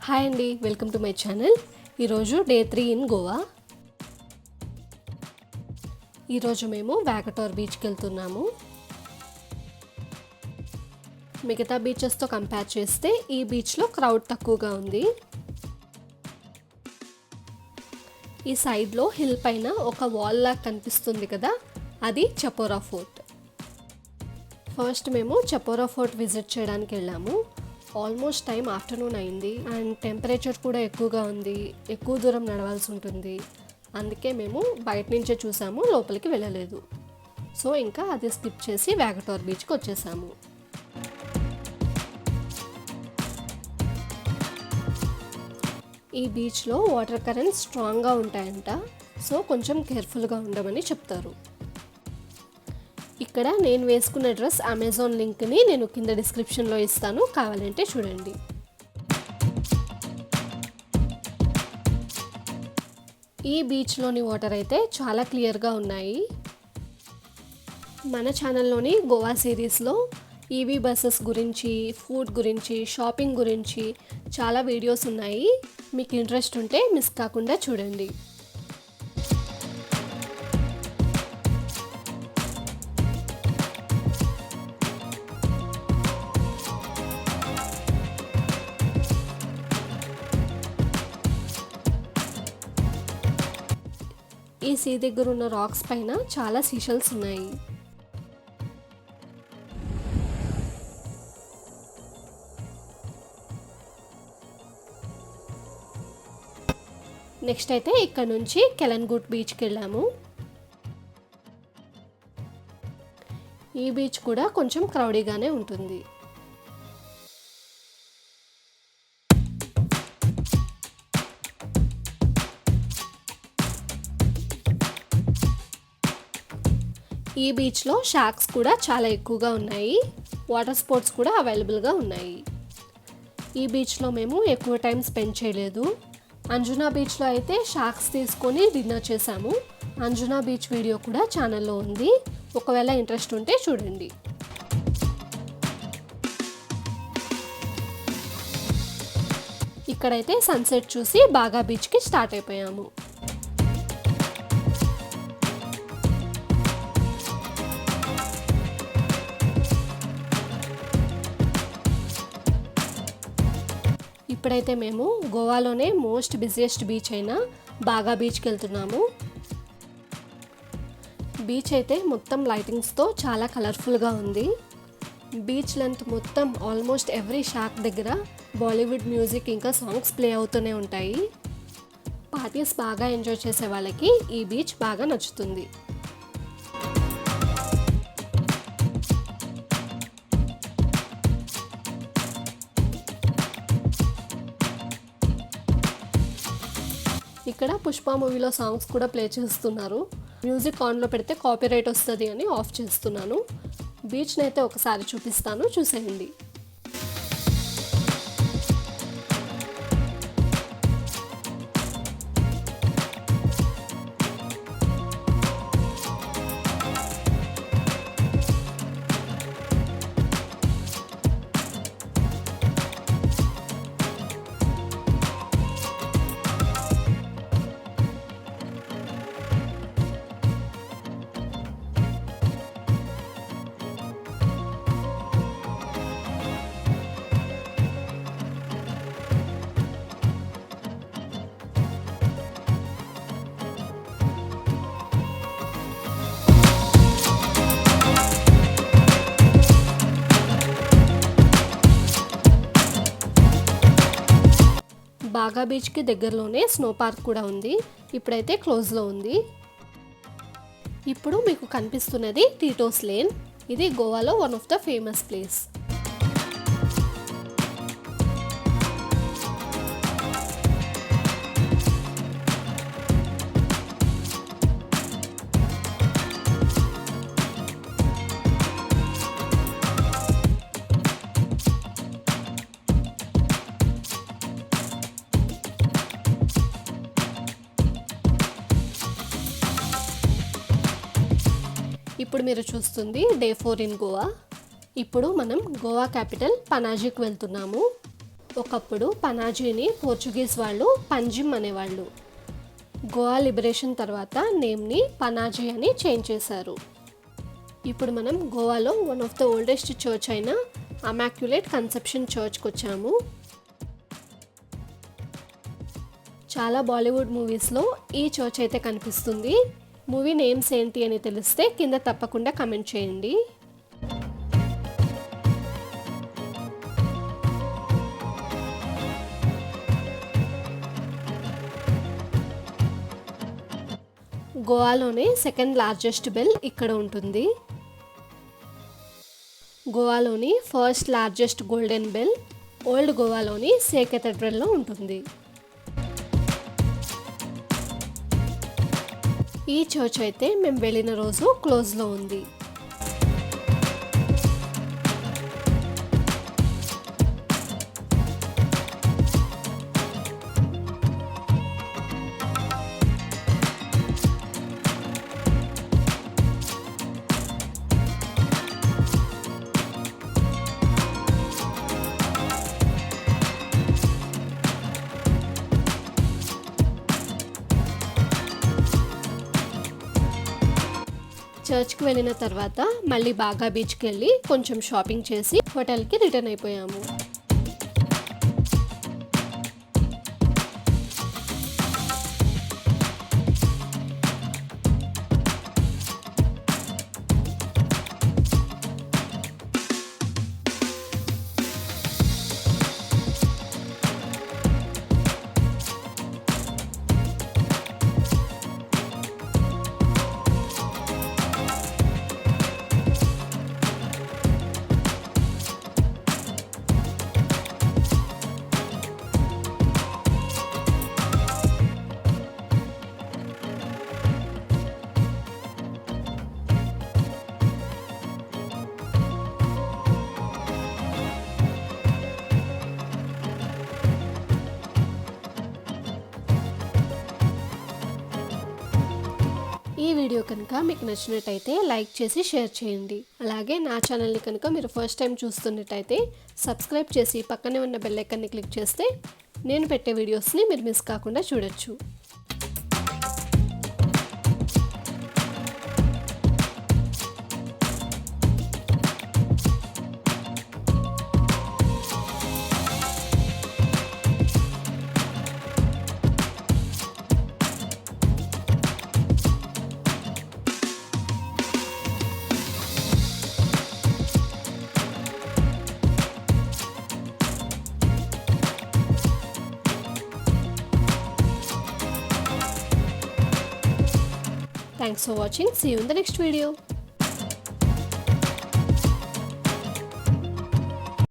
Hi అండి, welcome to my channel. ఈరోజు day 3 in Goa. ఈరోజు మేము వ్యాగటార్ బీచ్కి వెళ్తున్నాము. మిగతా బీచెస్తో కంపేర్ చేస్తే ఈ బీచ్లో క్రౌడ్ తక్కువగా ఉంది. ఈ సైడ్లో హిల్ పైన ఒక వాల్ లాగా కనిపిస్తుంది కదా, అది చపోరా ఫోర్ట్. ఫస్ట్ మేము చపోరా ఫోర్ట్ విజిట్ చేయడానికి వెళ్ళాము. ఆల్మోస్ట్ టైం ఆఫ్టర్నూన్ అయింది అండ్ టెంపరేచర్ కూడా ఎక్కువగా ఉంది, ఎక్కువ దూరం నడవాల్సి ఉంటుంది. అందుకే మేము బయట నుంచే చూసాము, లోపలికి వెళ్ళలేదు. సో ఇంకా అది స్కిప్ చేసి వ్యాగటార్ బీచ్కి వచ్చేసాము. ఈ బీచ్లో వాటర్ కరెంట్స్ స్ట్రాంగ్గా ఉంటాయంట, సో కొంచెం కేర్ఫుల్గా ఉండమని చెప్తారు. ఇక్కడ నేను వేసుకున్న డ్రెస్ అమెజాన్ లింక్ని నేను కింద డిస్క్రిప్షన్లో ఇస్తాను, కావాలంటే చూడండి. ఈ బీచ్లోని వాటర్ అయితే చాలా క్లియర్గా ఉన్నాయి. మన ఛానల్లోని గోవా సిరీస్లో ఈవీ బస్సెస్ గురించి, ఫుడ్ గురించి, షాపింగ్ గురించి చాలా వీడియోస్ ఉన్నాయి. మీకు ఇంట్రెస్ట్ ఉంటే మిస్ కాకుండా చూడండి. ఈ సీ దగ్గర ఉన్న రాక్స్ పైన చాలా సీషల్స్ ఉన్నాయి. నెక్స్ట్ అయితే ఇక్కడ నుంచి కెలన్గుట్ బీచ్కి వెళ్ళాము. ఈ బీచ్ కూడా కొంచెం క్రౌడీగానే ఉంటుంది. ఈ బీచ్లో షార్క్స్ కూడా చాలా ఎక్కువగా ఉన్నాయి. వాటర్ స్పోర్ట్స్ కూడా అవైలబుల్గా ఉన్నాయి. ఈ బీచ్లో మేము ఎక్కువ టైం స్పెండ్ చేయలేదు. అంజునా బీచ్లో అయితే షార్క్స్ తీసుకొని డిన్నర్ చేసాము. అంజునా బీచ్ వీడియో కూడా ఛానల్లో ఉంది, ఒకవేళ ఇంట్రెస్ట్ ఉంటే చూడండి. ఇక్కడైతే సన్సెట్ చూసి బాగా బీచ్కి స్టార్ట్ అయిపోయాము. ఇప్పుడైతే మేము గోవాలోనే మోస్ట్ బిజియెస్ట్ బీచ్ అయిన బాగా బీచ్కి వెళ్తున్నాము. బీచ్ అయితే మొత్తం లైటింగ్స్తో చాలా కలర్ఫుల్గా ఉంది. బీచ్ లెంత్ మొత్తం ఆల్మోస్ట్ ఎవ్రీ షాక్ దగ్గర బాలీవుడ్ మ్యూజిక్ ఇంకా సాంగ్స్ ప్లే అవుతూనే ఉంటాయి. పార్టీస్ బాగా ఎంజాయ్ చేసే వాళ్ళకి ఈ బీచ్ బాగా నచ్చుతుంది. ఇక్కడ పుష్ప మూవీలో సాంగ్స్ కూడా ప్లే చేస్తున్నారు. మ్యూజిక్ ఆన్లో పెడితే కాపీరైట్ వస్తుంది అని ఆఫ్ చేస్తున్నాను. బీచ్ని అయితే ఒకసారి చూపిస్తాను, చూసేయండి. బాగా బీచ్కి దగ్గరలోనే స్నో పార్క్ కూడా ఉంది, ఇప్పుడైతే క్లోజ్లో ఉంది. ఇప్పుడు మీకు కనిపిస్తున్నది టీటోస్ లేన్. ఇది గోవాలో one of the famous place. ఇప్పుడు మీరు చూస్తుంది డే 4 ఇన్ గోవా. ఇప్పుడు మనం గోవా క్యాపిటల్ పనాజీకి వెళ్తున్నాము. ఒకప్పుడు పనాజీని పోర్చుగీస్ వాళ్ళు పంజిమ్ అనేవాళ్ళు. గోవా లిబరేషన్ తర్వాత నేమ్ని పనాజీ అని చేంజ్ చేశారు. ఇప్పుడు మనం గోవాలో one of the oldest church అయిన ఇమాక్యులేట్ కన్సెప్షన్ చర్చ్కి వచ్చాము. చాలా బాలీవుడ్ మూవీస్లో ఈ చర్చ్ అయితే కనిపిస్తుంది. మూవీ నేమ్స్ ఏంటి అని తెలిస్తే కింద తప్పకుండా కమెంట్ చేయండి. గోవాలోనే సెకండ్ లార్జెస్ట్ బెల్ ఇక్కడ ఉంటుంది. గోవాలోని first largest golden bell old గోవాలోని సే కేథడ్రల్లో ఉంటుంది. ఈ చర్చ్ అయితే మేము వెళ్ళిన రోజు క్లోజ్లో ఉంది. చర్చ్కి వెళ్ళిన తర్వాత మళ్ళీ బాగా బీచ్కి వెళ్ళి కొంచెం షాపింగ్ చేసి హోటల్కి రిటర్న్ అయిపోయాము. ఈ వీడియో కనుక మీకు నచ్చినట్టయితే లైక్ చేసి షేర్ చేయండి. అలాగే నా ఛానల్ని కనుక మీరు ఫస్ట్ టైం చూస్తున్నట్టయితే సబ్స్క్రైబ్ చేసి పక్కనే ఉన్న బెల్ ఐకాన్ని క్లిక్ చేస్తే నేను పెట్టే వీడియోస్ని మీరు మిస్ కాకుండా చూడొచ్చు. Thanks for watching. See you in the next video.